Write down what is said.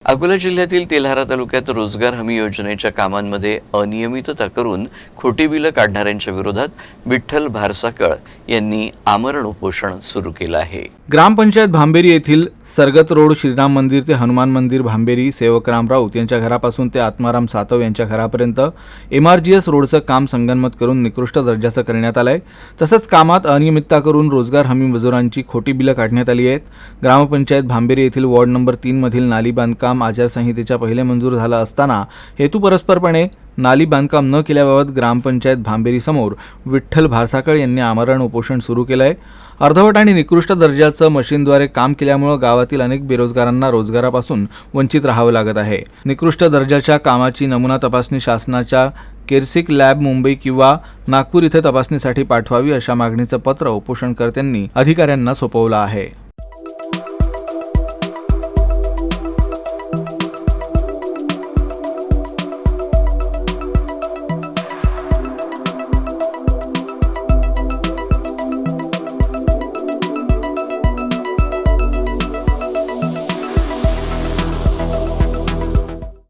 अकोला जिल्ह्यातील तेल्हारा तालुक्यात रोजगार हमी योजनेच्या कामांमध्ये अनियमितता करून खोटी बिलं काढणाऱ्यांच्या विरोधात विठ्ठल भारसाकळ यांनी आमरण उपोषण सुरू केलं आहे। ग्रामपंचायत भांबेरी येथील सरगत रोड श्रीराम मंदिर ते हनुमान मंदिर भांबेरी सेवकराम राऊत यांच्या घरापासून ते आत्माराम सातव यांच्या घरापर्यंत MRGS रोडचं काम संगनमत करून निकृष्ट दर्जाचं करण्यात आलंय। तसंच कामात अनियमितता करून रोजगार हमी मजुरांची खोटी बिलं काढण्यात आली आहेत। ग्रामपंचायत भांबेरी येथील वॉर्ड नंबर 3 मधील नाली बांधकाम आचारसंहितेच्या पहिले मंजूर झालं असताना हेतुपरस्परपणे नाली बांधकाम न केल्याबाबत ग्रामपंचायत भांबेरी समोर विठ्ठल भारसाकळ यांनी आमरण उपोषण सुरू केलं आहे। अर्धवट आणि निकृष्ट दर्जाचं मशीनद्वारे काम केल्यामुळे गावातील अनेक बेरोजगारांना रोजगारापासून वंचित राहावं लागत आहे। निकृष्ट दर्जाच्या कामाची नमुना तपासणी शासनाच्या केरसिक लॅब मुंबई किंवा नागपूर इथे तपासणीसाठी पाठवावी अशा मागणीचं पत्र उपोषणकर्त्यांनी अधिकाऱ्यांना सोपवलं आहे।